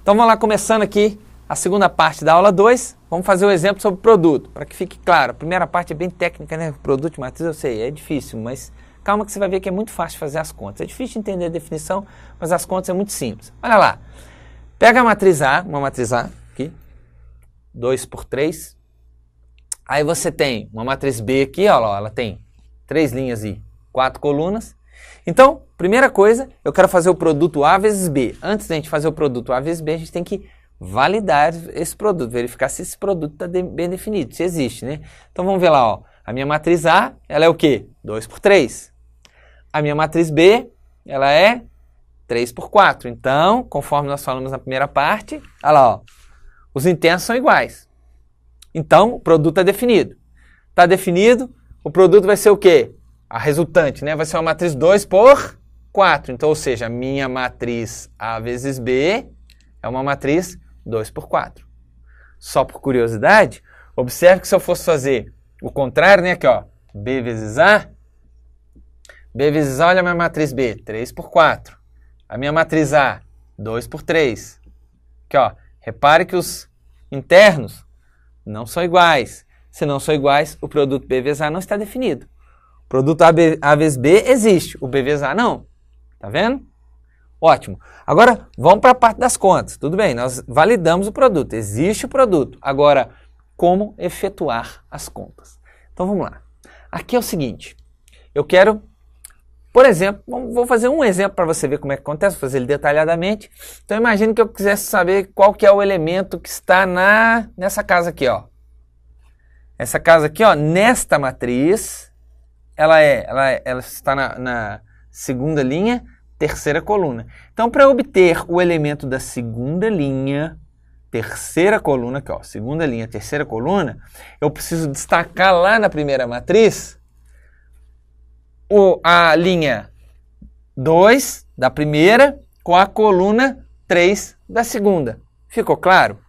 Então vamos lá, começando aqui a segunda parte da aula 2. Vamos fazer um exemplo sobre produto, para que fique claro. A primeira parte é bem técnica, né? Produto de matriz, eu sei, é difícil, mas calma que você vai ver que é muito fácil fazer as contas. É difícil de entender a definição, mas as contas é muito simples. Olha lá. Pega a matriz A, uma matriz A, aqui, 2 por 3. Aí você tem uma matriz B aqui, olha lá, ela tem 3 linhas e 4 colunas. Então, primeira coisa, eu quero fazer o produto A vezes B. Antes da gente fazer o produto A vezes B, a gente tem que validar esse produto, verificar se esse produto está bem definido, se existe, né? Então vamos ver lá, ó. A minha matriz A, ela é o quê? 2 por 3. A minha matriz B, ela é 3 por 4. Então, conforme nós falamos na primeira parte, olha lá, ó, os internos são iguais. Então, o produto está definido. Está definido, o produto vai ser o quê? A resultante, né? Vai ser uma matriz 2 por 4. Então, ou seja, a minha matriz A vezes B é uma matriz 2 por 4. Só por curiosidade, observe que se eu fosse fazer o contrário, né? Aqui, ó, B vezes A, olha a minha matriz B, 3 por 4. A minha matriz A, 2 por 3. Aqui, ó, repare que os internos não são iguais. Se não são iguais, o produto B vezes A não está definido. O produto A vezes B existe, o B vezes A não. Tá vendo? Ótimo. Agora, vamos para a parte das contas. Tudo bem, nós validamos o produto, existe o produto. Agora, como efetuar as contas? Então, vamos lá. Aqui é o seguinte, eu quero, por exemplo, vou fazer um exemplo para você ver como é que acontece, vou fazer ele detalhadamente. Então, imagine que eu quisesse saber qual que é o elemento que está nessa casa aqui, ó. Essa casa aqui, ó, nesta matriz, ela está na segunda linha, terceira coluna. Então, para obter o elemento da segunda linha, terceira coluna, aqui, ó, segunda linha, terceira coluna, eu preciso destacar lá na primeira matriz a linha 2 da primeira com a coluna 3 da segunda. Ficou claro?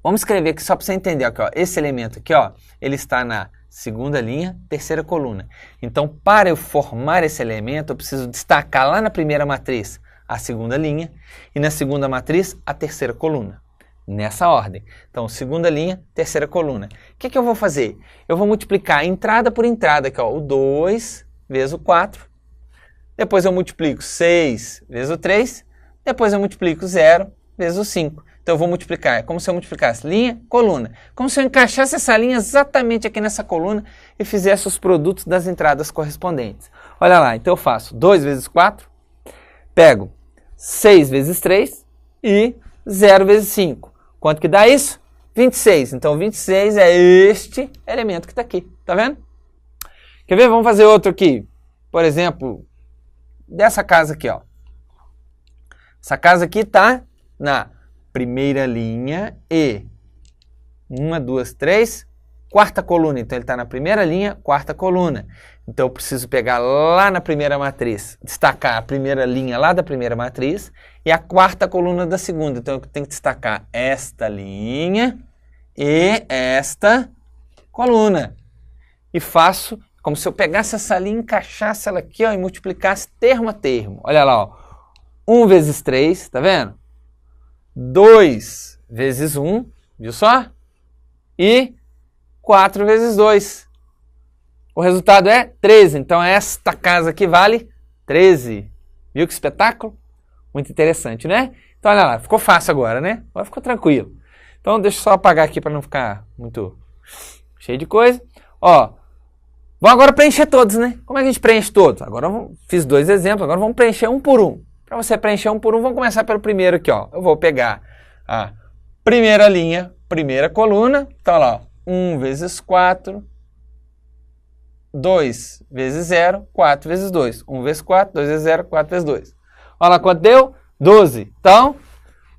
Vamos escrever aqui só para você entender. Aqui, ó, esse elemento aqui, ó, ele está na segunda linha, terceira coluna. Então, para eu formar esse elemento, eu preciso destacar lá na primeira matriz a segunda linha e na segunda matriz a terceira coluna. Nessa ordem. Então, segunda linha, terceira coluna. O que eu vou fazer? Eu vou multiplicar entrada por entrada, aqui, ó, o 2 vezes o 4. Depois eu multiplico 6 vezes o 3. Depois eu multiplico 0 vezes o 5. Então, eu vou multiplicar, é como se eu multiplicasse linha, coluna. Como se eu encaixasse essa linha exatamente aqui nessa coluna e fizesse os produtos das entradas correspondentes. Olha lá, então eu faço 2 vezes 4, pego 6 vezes 3 e 0 vezes 5. Quanto que dá isso? 26. Então, 26 é este elemento que está aqui. Tá vendo? Quer ver? Vamos fazer outro aqui. Por exemplo, dessa casa aqui, ó. Essa casa aqui está na primeira linha e 1, 2, 3, quarta coluna. Então, ele está na primeira linha, quarta coluna. Então, eu preciso pegar lá na primeira matriz, destacar a primeira linha lá da primeira matriz e a quarta coluna da segunda. Então, eu tenho que destacar esta linha e esta coluna. E faço como se eu pegasse essa linha, encaixasse ela aqui, ó, e multiplicasse termo a termo. Olha lá, ó. 1 vezes 3, tá vendo? 2 vezes 1, viu só? E 4 vezes 2. O resultado é 13. Então, esta casa aqui vale 13. Viu que espetáculo? Muito interessante, né? Então, olha lá. Ficou fácil agora, né? Agora ficou tranquilo. Então, deixa eu só apagar aqui para não ficar muito cheio de coisa. Ó, vamos agora preencher todos, né? Como é que a gente preenche todos? Agora, fiz 2 exemplos. Agora, vamos preencher um por um. Para você preencher um por um, vamos começar pelo primeiro aqui, ó. Eu vou pegar a primeira linha, primeira coluna. Então, olha lá, 1 vezes 4, 2 vezes 0, 4 vezes 2. 1 vezes 4, 2 vezes 0, 4 vezes 2. Olha lá quanto deu? 12. Então,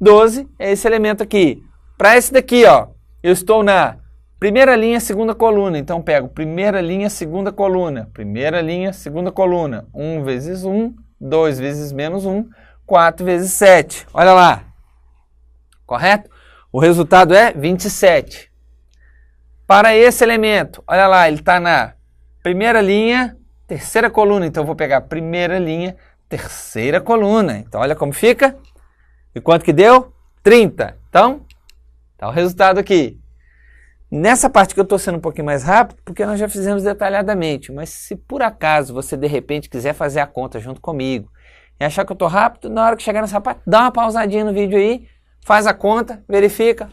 12 é esse elemento aqui. Para esse daqui, ó, eu estou na primeira linha, segunda coluna. Então, pego primeira linha, segunda coluna. Primeira linha, segunda coluna. 1 vezes 1. 2 vezes menos 1, 4 vezes 7. Olha lá. Correto? O resultado é 27. Para esse elemento, olha lá, ele está na primeira linha, terceira coluna. Então, eu vou pegar primeira linha, terceira coluna. Então, olha como fica. E quanto que deu? 30. Então, tá o resultado aqui. Nessa parte que eu estou sendo um pouquinho mais rápido, porque nós já fizemos detalhadamente, mas se por acaso você de repente quiser fazer a conta junto comigo e achar que eu estou rápido, na hora que chegar nessa parte, dá uma pausadinha no vídeo aí, faz a conta, verifica,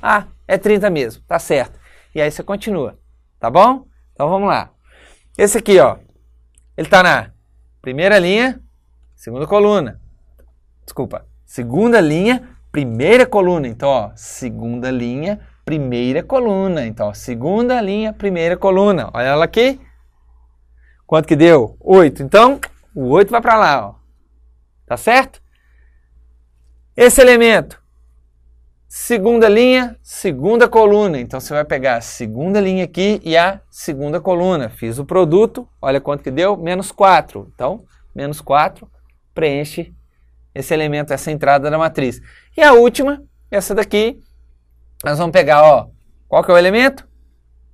é 30 mesmo, tá certo. E aí você continua, tá bom? Então vamos lá. Esse aqui, ó, ele está na primeira linha, segunda coluna. Desculpa, segunda linha, primeira coluna. Então, ó, segunda linha, primeira coluna. Então, ó, segunda linha, primeira coluna. Olha ela aqui. Quanto que deu? 8. Então, o 8 vai para lá, ó. Tá certo? Esse elemento, segunda linha, segunda coluna. Então, você vai pegar a segunda linha aqui e a segunda coluna. Fiz o produto, olha quanto que deu, menos 4. Então, menos 4 preenche esse elemento, essa entrada da matriz. E a última, essa daqui, nós vamos pegar, ó, qual que é o elemento?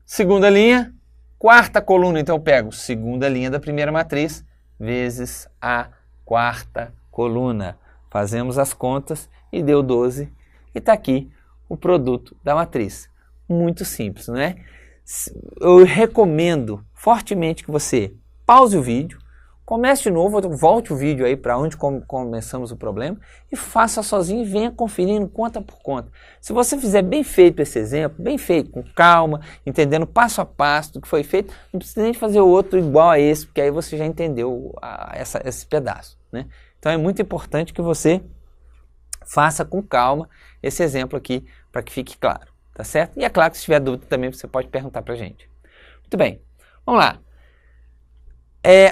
Segunda linha, quarta coluna. Então, eu pego segunda linha da primeira matriz vezes a quarta coluna. Fazemos as contas e deu 12. E está aqui o produto da matriz. Muito simples, não é? Eu recomendo fortemente que você pause o vídeo, comece de novo, volte o vídeo aí para onde começamos o problema e faça sozinho e venha conferindo conta por conta. Se você fizer bem feito esse exemplo, bem feito, com calma, entendendo passo a passo do que foi feito, não precisa nem fazer o outro igual a esse, porque aí você já entendeu esse pedaço, né? Então é muito importante que você faça com calma esse exemplo aqui para que fique claro, tá certo? E é claro que se tiver dúvida também você pode perguntar para a gente. Muito bem, vamos lá.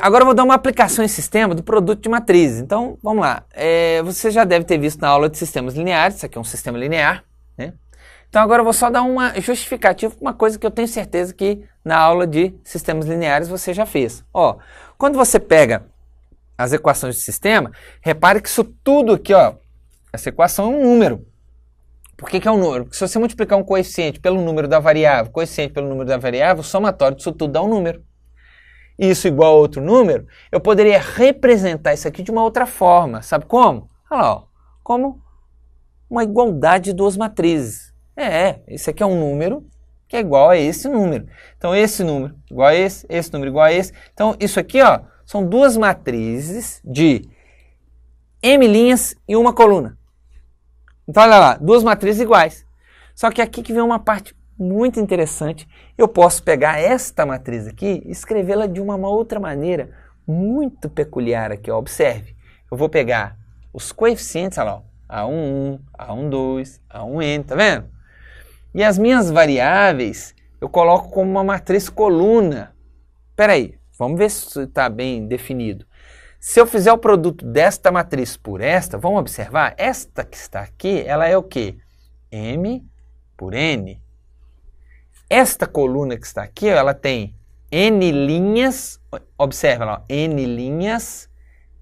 Agora eu vou dar uma aplicação em sistema do produto de matrizes. Então, vamos lá. Você já deve ter visto na aula de sistemas lineares, isso aqui é um sistema linear, né? Então agora eu vou só dar uma justificativa para uma coisa que eu tenho certeza que na aula de sistemas lineares você já fez. Ó, quando você pega as equações de sistema, repare que isso tudo aqui, ó, essa equação é um número. Por que é um número? Porque se você multiplicar um coeficiente pelo número da variável, coeficiente pelo número da variável, o somatório disso tudo dá um número. Isso igual a outro número, eu poderia representar isso aqui de uma outra forma. Sabe como? Olha lá, ó, como uma igualdade de duas matrizes. Esse aqui é um número que é igual a esse número. Então, esse número igual a esse número igual a esse. Então, isso aqui, ó, são duas matrizes de M linhas e uma coluna. Então, olha lá, duas matrizes iguais. Só que aqui que vem uma parte muito interessante. Eu posso pegar esta matriz aqui e escrevê-la de uma outra maneira muito peculiar aqui, ó. Observe. Eu vou pegar os coeficientes, olha lá, A11, A12, A1n, tá vendo? E as minhas variáveis eu coloco como uma matriz coluna. Espera aí, vamos ver se está bem definido. Se eu fizer o produto desta matriz por esta, vamos observar, esta que está aqui, ela é o quê? M por N. Esta coluna que está aqui, ela tem N linhas, observa lá, N linhas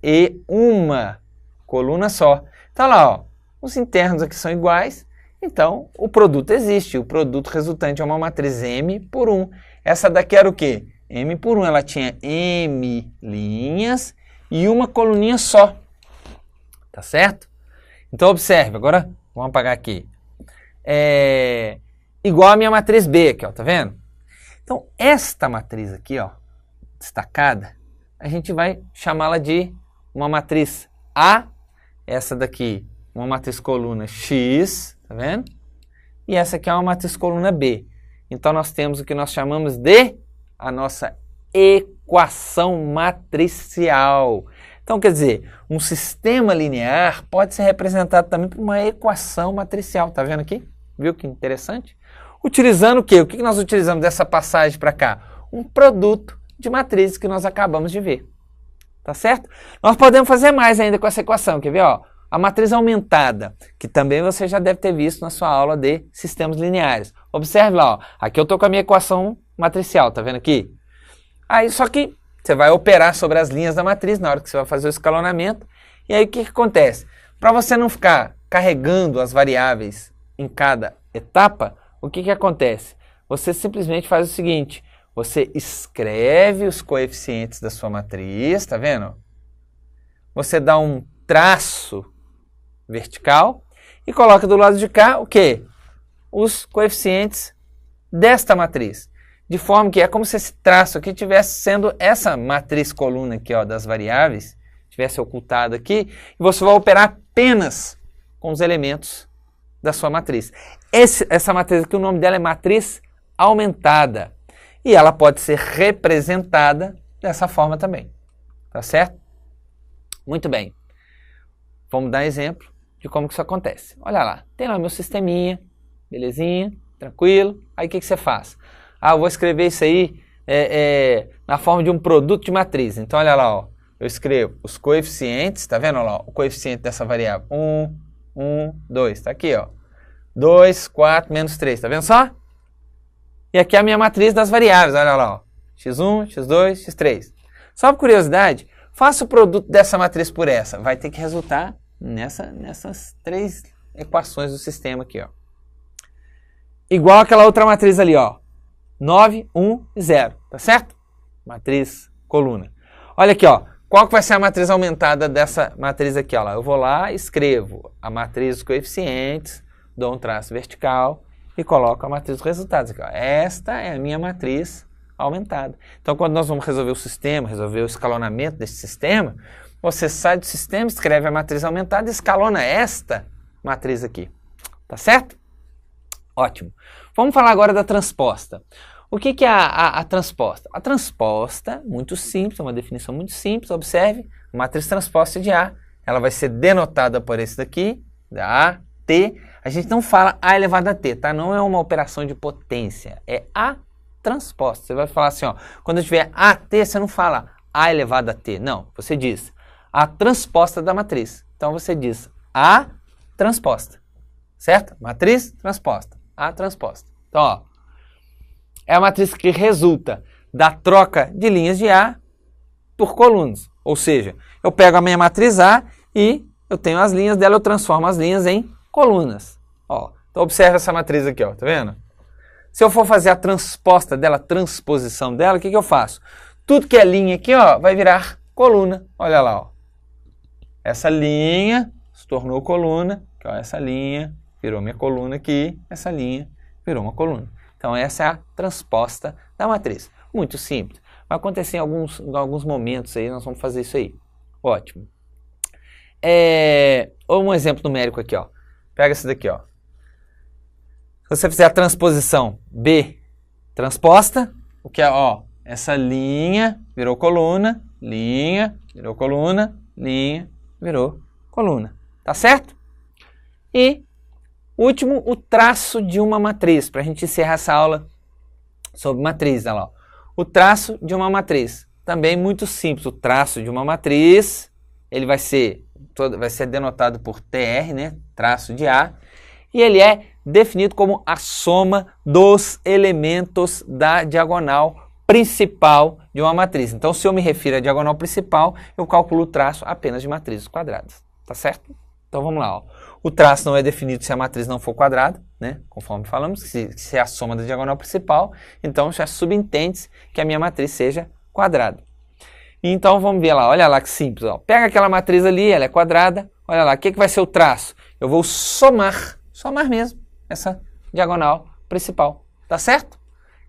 e uma coluna só. Então lá, ó, os internos aqui são iguais, então o produto existe. O produto resultante é uma matriz M por 1. Essa daqui era o quê? M por 1, ela tinha M linhas e uma coluninha só. Tá certo? Então observe, agora vamos apagar aqui. Igual a minha matriz B aqui, ó, tá vendo? Então, esta matriz aqui, ó, destacada, a gente vai chamá-la de uma matriz A, essa daqui, uma matriz coluna X, tá vendo? E essa aqui é uma matriz coluna B. Então, nós temos o que nós chamamos de a nossa equação matricial. Então, quer dizer, um sistema linear pode ser representado também por uma equação matricial, tá vendo aqui? Viu que interessante? Utilizando o quê? O que nós utilizamos dessa passagem para cá? Um produto de matrizes que nós acabamos de ver. Tá certo? Nós podemos fazer mais ainda com essa equação. Quer ver? Ó, a matriz aumentada, que também você já deve ter visto na sua aula de sistemas lineares. Observe lá, ó, aqui eu estou com a minha equação matricial, tá vendo aqui? Aí, só que você vai operar sobre as linhas da matriz na hora que você vai fazer o escalonamento. E aí o que acontece? Para você não ficar carregando as variáveis em cada etapa, o que acontece? Você simplesmente faz o seguinte, você escreve os coeficientes da sua matriz, tá vendo? Você dá um traço vertical e coloca do lado de cá o quê? Os coeficientes desta matriz. De forma que é como se esse traço aqui tivesse sendo essa matriz coluna aqui, ó, das variáveis, tivesse ocultado aqui, e você vai operar apenas com os elementos da sua matriz. Essa matriz aqui, o nome dela é matriz aumentada. E ela pode ser representada dessa forma também. Tá certo? Muito bem. Vamos dar exemplo de como que isso acontece. Olha lá, tem lá meu sisteminha, belezinha, tranquilo. Aí o que você faz? Ah, eu vou escrever isso aí na forma de um produto de matriz. Então olha lá, ó, eu escrevo os coeficientes, tá vendo? Olha lá, o coeficiente dessa variável, 1, 2, tá aqui, ó. 2, 4, menos 3, tá vendo só? E aqui é a minha matriz das variáveis, olha lá, ó. x1, x2, x3. Só por curiosidade, faça o produto dessa matriz por essa. Vai ter que resultar nessas três equações do sistema aqui, ó. Igual aquela outra matriz ali, ó. 9, 1 e 0, tá certo? Matriz coluna. Olha aqui, ó. Qual que vai ser a matriz aumentada dessa matriz aqui, ó? Eu vou lá, escrevo a matriz dos coeficientes, dou um traço vertical e coloco a matriz dos resultados aqui, ó. Esta é a minha matriz aumentada. Então, quando nós vamos resolver o sistema, resolver o escalonamento desse sistema, você sai do sistema, escreve a matriz aumentada e escalona esta matriz aqui. Tá certo? Ótimo. Vamos falar agora da transposta. O que é a transposta? A transposta, muito simples, é uma definição muito simples, observe, a matriz transposta de A, ela vai ser denotada por esse daqui, A, T. A gente não fala A elevado a T, tá? Não é uma operação de potência, é A transposta. Você vai falar assim, ó, quando tiver AT, você não fala A elevado a T, não, você diz a transposta da matriz. Então você diz A transposta, certo? Matriz transposta, A transposta. Então, ó, é a matriz que resulta da troca de linhas de A por colunas. Ou seja, eu pego a minha matriz A e eu tenho as linhas dela, eu transformo as linhas em colunas. Ó, então observa essa matriz aqui, ó, tá vendo? Se eu for fazer a transposta dela, a transposição dela, o que eu faço? Tudo que é linha aqui, ó, vai virar coluna. Olha lá, ó. Essa linha se tornou coluna, ó, essa linha virou minha coluna aqui, essa linha virou uma coluna. Então essa é a transposta da matriz. Muito simples. Vai acontecer em alguns momentos aí, nós vamos fazer isso aí. Ótimo. Um exemplo numérico aqui, ó. Pega esse daqui, ó. Se você fizer a transposição B transposta, o que é, ó, essa linha virou coluna, linha virou coluna, linha virou coluna. Tá certo? E último, o traço de uma matriz, para a gente encerrar essa aula sobre matriz. Olha lá, ó. O traço de uma matriz, também muito simples. O traço de uma matriz, ele vai ser denotado por TR, né? Traço de A, e ele é definido como a soma dos elementos da diagonal principal de uma matriz. Então, se eu me refiro à diagonal principal, eu calculo o traço apenas de matrizes quadradas. Tá certo? Então, vamos lá, ó. O traço não é definido se a matriz não for quadrada, né? Conforme falamos, se é a soma da diagonal principal, então já subentende-se que a minha matriz seja quadrada. Então vamos ver lá, olha lá que simples, ó. Pega aquela matriz ali, ela é quadrada, olha lá, o que vai ser o traço? Eu vou somar mesmo, essa diagonal principal, tá certo?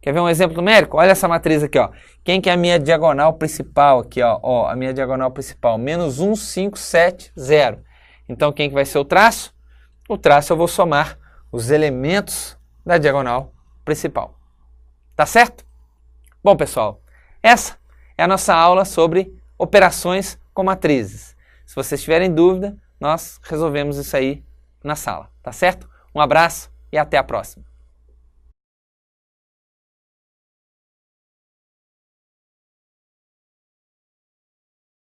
Quer ver um exemplo numérico? Olha essa matriz aqui, ó. Quem que é a minha diagonal principal aqui, ó? Ó, a minha diagonal principal, menos 1, 5, 7, 0. Então, quem que vai ser o traço? O traço eu vou somar os elementos da diagonal principal. Tá certo? Bom, pessoal, essa é a nossa aula sobre operações com matrizes. Se vocês tiverem dúvida, nós resolvemos isso aí na sala. Tá certo? Um abraço e até a próxima.